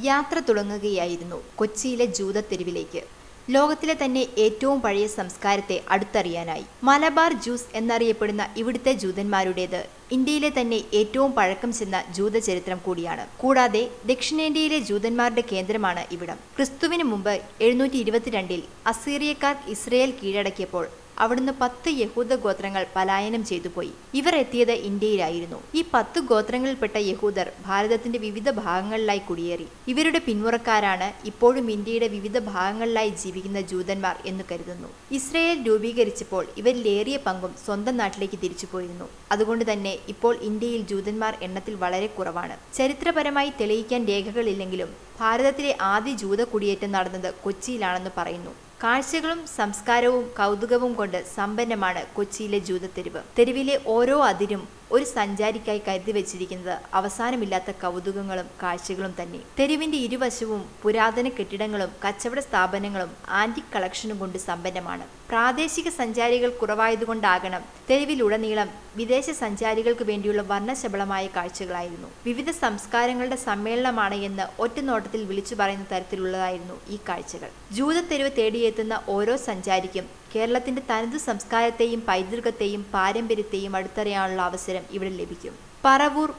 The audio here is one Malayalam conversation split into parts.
യാത്ര തുടങ്ങുകയായിരുന്നു കൊച്ചിയിലെ ജൂതത്തെരുവിലേക്ക്. ലോകത്തിലെ തന്നെ ഏറ്റവും പഴയ സംസ്കാരത്തെ അടുത്തറിയാനായി. മലബാർ ജ്യൂസ് എന്നറിയപ്പെടുന്ന ഇവിടുത്തെ ജൂതന്മാരുടേത് ഇന്ത്യയിലെ തന്നെ ഏറ്റവും പഴക്കം ചെന്ന ജൂതചരിത്രം കൂടിയാണ്. കൂടാതെ ദക്ഷിണേന്ത്യയിലെ ജൂതന്മാരുടെ കേന്ദ്രമാണ് ഇവിടം. ക്രിസ്തുവിന് മുമ്പ് 722 അസീറിയക്കാർ ഇസ്രയേൽ കീഴടക്കിയപ്പോൾ അവിടുന്ന് 10 യഹൂദ ഗോത്രങ്ങൾ പലായനം ചെയ്തുപോയി. ഇവർ എത്തിയത് ഇന്ത്യയിലായിരുന്നു. ഈ 10 ഗോത്രങ്ങളിൽപ്പെട്ട യഹൂദർ ഭാരതത്തിന്റെ വിവിധ ഭാഗങ്ങളിലായി കുടിയേറി. ഇവരുടെ പിന്മുറക്കാരാണ് ഇപ്പോഴും ഇന്ത്യയുടെ വിവിധ ഭാഗങ്ങളിലായി ജീവിക്കുന്ന ജൂതന്മാർ എന്ന് കരുതുന്നു. ഇസ്രയേൽ രൂപീകരിച്ചപ്പോൾ ഇവരിലേറിയ പങ്കും സ്വന്തം നാട്ടിലേക്ക് തിരിച്ചുപോയിരുന്നു. അതുകൊണ്ട് തന്നെ ഇപ്പോൾ ഇന്ത്യയിൽ ജൂതന്മാർ എണ്ണത്തിൽ വളരെ കുറവാണ്. ചരിത്രപരമായി തെളിയിക്കാൻ രേഖകളില്ലെങ്കിലും ഭാരതത്തിലെ ആദ്യ ജൂത കുടിയേറ്റം നടന്നത് കൊച്ചിയിലാണെന്ന് പറയുന്നു. കാഴ്ചകളും സംസ്കാരവും കൗതുകവും കൊണ്ട് സമ്പന്നമാണ് കൊച്ചിയിലെ ജൂതത്തെരുവ്. തെരുവിലെ ഓരോ അതിരും ഒരു സഞ്ചാരിക്കായി കരുതി വെച്ചിരിക്കുന്നത് അവസാനമില്ലാത്ത കൗതുകങ്ങളും കാഴ്ചകളും തന്നെ. തെരുവിന്റെ ഇരുവശവും പുരാതന കെട്ടിടങ്ങളും കച്ചവട സ്ഥാപനങ്ങളും ആന്റിക് കളക്ഷനും കൊണ്ട് സമ്പന്നമാണ്. പ്രാദേശിക സഞ്ചാരികൾ കുറവായതുകൊണ്ടാകണം തെരുവിലുടനീളം വിദേശ സഞ്ചാരികൾക്ക് വേണ്ടിയുള്ള വർണ്ണശബളമായ കാഴ്ചകളായിരുന്നു. വിവിധ സംസ്കാരങ്ങളുടെ സമ്മേളനമാണ് എന്ന് ഒറ്റനോട്ടത്തിൽ വിളിച്ചു പറയുന്ന തരത്തിലുള്ളതായിരുന്നു ഈ കാഴ്ചകൾ. ജൂതത്തെരുവ് തേടിയെത്തുന്ന ഓരോ സഞ്ചാരിക്കും കേരളത്തിന്റെ തനതു സംസ്കാരത്തെയും പൈതൃകത്തെയും പാരമ്പര്യത്തെയും അടുത്തറിയാനുള്ള അവസരം ഇവിടെ ലഭിക്കും. പറവൂർ,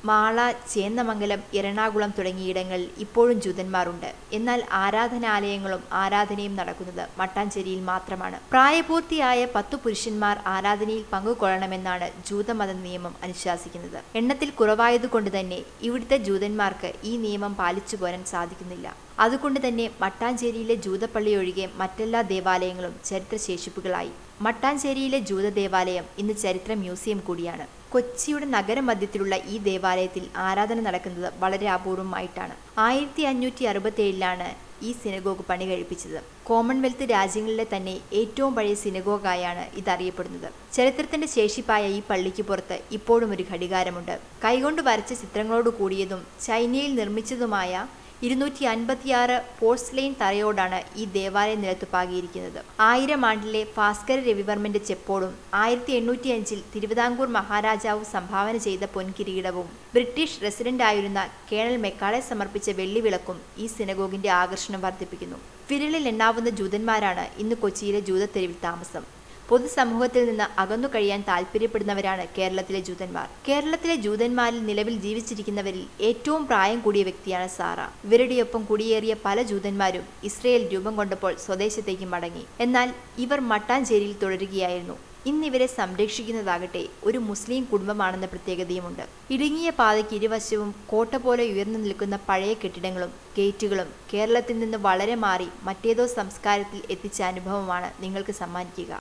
മാള, ചേന്നമംഗലം, എറണാകുളം തുടങ്ങിയിടങ്ങളിൽ ഇപ്പോഴും ജൂതന്മാരുണ്ട്. എന്നാൽ ആരാധനാലയങ്ങളും ആരാധനയും നടക്കുന്നത് മട്ടാഞ്ചേരിയിൽ മാത്രമാണ്. പ്രായപൂർത്തിയായ 10 പുരുഷന്മാർ ആരാധനയിൽ പങ്കുകൊള്ളണമെന്നാണ് ജൂതമത നിയമം അനുശാസിക്കുന്നത്. എണ്ണത്തിൽ കുറവായതുകൊണ്ട് തന്നെ ഇവിടുത്തെ ജൂതന്മാർക്ക് ഈ നിയമം പാലിച്ചു പോരാൻ സാധിക്കുന്നില്ല. അതുകൊണ്ട് തന്നെ മട്ടാഞ്ചേരിയിലെ ജൂതപ്പള്ളി ഒഴികെ മറ്റെല്ലാ ദേവാലയങ്ങളും ചരിത്രശേഷിപ്പുകളായി. മട്ടാഞ്ചേരിയിലെ ജൂത ദേവാലയം ഇന്ന് ചരിത്ര മ്യൂസിയം കൂടിയാണ്. കൊച്ചിയുടെ നഗരമധ്യത്തിലുള്ള ഈ ദേവാലയത്തിൽ ആരാധന നടക്കുന്നത് വളരെ അപൂർവമായിട്ടാണ്. 1567 ഈ സിനഗോഗ് പണി കഴിപ്പിച്ചത്. കോമൺവെൽത്ത് രാജ്യങ്ങളിലെ തന്നെ ഏറ്റവും പഴയ സിനഗോഗായാണ് ഇതറിയപ്പെടുന്നത്. ചരിത്രത്തിന്റെ ശേഷിപ്പായ ഈ പള്ളിക്ക് പുറത്ത് ഇപ്പോഴും ഒരു ഘടികാരമുണ്ട്. കൈകൊണ്ട് വരച്ച ചിത്രങ്ങളോട് കൂടിയതും ചൈനയിൽ നിർമ്മിച്ചതുമായ 256 പോഴ്സ്ലെയിൻ തറയോടാണ് ഈ ദേവാലയ നിലത്തുപ്പാകിയിരിക്കുന്നത്. 1000 ആണ്ടിലെ ഭാസ്കര രവിവർമ്മന്റെ ചെപ്പോടും 1805 തിരുവിതാംകൂർ മഹാരാജാവ് സംഭാവന ചെയ്ത പൊൻകിരീടവും ബ്രിട്ടീഷ് റെസിഡന്റായിരുന്ന കേണൽ മെക്കാളെ സമർപ്പിച്ച വെള്ളിവിളക്കും ഈ സിനഗോഗിന്റെ ആകർഷണം വർദ്ധിപ്പിക്കുന്നു. വിരലിൽ എണ്ണാവുന്ന ജൂതന്മാരാണ് ഇന്ന് കൊച്ചിയിലെ ജൂതത്തെരുവിൽ താമസം. പൊതുസമൂഹത്തിൽ നിന്ന് അകന്നു കഴിയാൻ താല്പര്യപ്പെടുന്നവരാണ് കേരളത്തിലെ ജൂതന്മാർ. കേരളത്തിലെ ജൂതന്മാരിൽ നിലവിൽ ജീവിച്ചിരിക്കുന്നവരിൽ ഏറ്റവും പ്രായം കൂടിയ വ്യക്തിയാണ് സാറ. ഇവരുടെയൊപ്പം കുടിയേറിയ പല ജൂതന്മാരും ഇസ്രയേൽ രൂപം കൊണ്ടപ്പോൾ സ്വദേശത്തേക്ക് മടങ്ങി. എന്നാൽ ഇവർ മട്ടാഞ്ചേരിയിൽ തുടരുകയായിരുന്നു. ഇന്നിവരെ സംരക്ഷിക്കുന്നതാകട്ടെ ഒരു മുസ്ലിം കുടുംബമാണെന്ന പ്രത്യേകതയുമുണ്ട്. ഇടുങ്ങിയ പാതയ്ക്ക് ഇരുവശവും കോട്ട പോലെ ഉയർന്നു നിൽക്കുന്ന പഴയ കെട്ടിടങ്ങളും ഗേറ്റുകളും കേരളത്തിൽ നിന്ന് വളരെ മാറി മറ്റേതോ സംസ്കാരത്തിൽ എത്തിച്ച അനുഭവമാണ് നിങ്ങൾക്ക് സമ്മാനിക്കുക.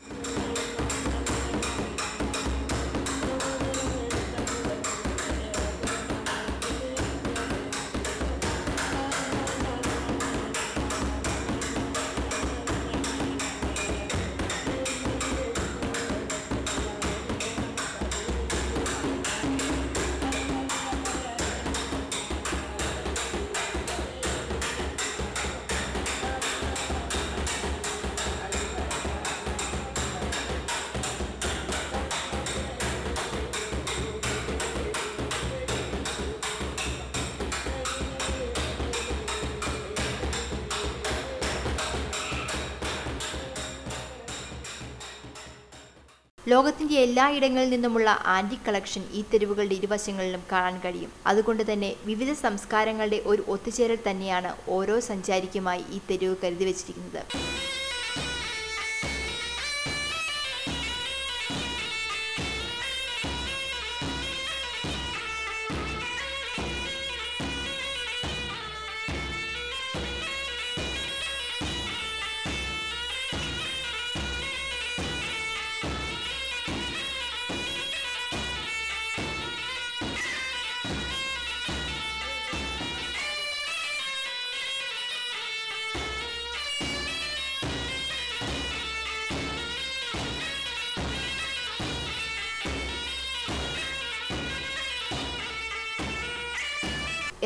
ലോകത്തിന്റെ എല്ലായിടങ്ങളിൽ നിന്നുമുള്ള ആന്റിക് കളക്ഷൻ ഈ തെരുവുകളുടെ ഇരുവശങ്ങളിലും കാണാൻ കഴിയും. അതുകൊണ്ട് തന്നെ വിവിധ സംസ്കാരങ്ങളുടെ ഒരു ഒത്തുചേരൽ തന്നെയാണ് ഓരോ സഞ്ചാരിക്കുമായി ഈ തെരുവ് കരുതി വച്ചിരിക്കുന്നത്.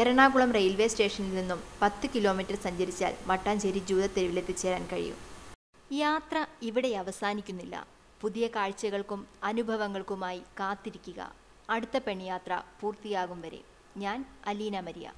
എറണാകുളം റെയിൽവേ സ്റ്റേഷനിൽ നിന്നും 10 കിലോമീറ്റർ സഞ്ചരിച്ചാൽ മട്ടാഞ്ചേരി ജൂതത്തെരുവിലെത്തിച്ചേരാൻ കഴിയും. യാത്ര ഇവിടെ അവസാനിക്കുന്നില്ല. പുതിയ കാഴ്ചകൾക്കും അനുഭവങ്ങൾക്കുമായി കാത്തിരിക്കുക. അടുത്ത പെൺയാത്ര പൂർത്തിയാകും വരെ. ഞാൻ അലീന മരിയ.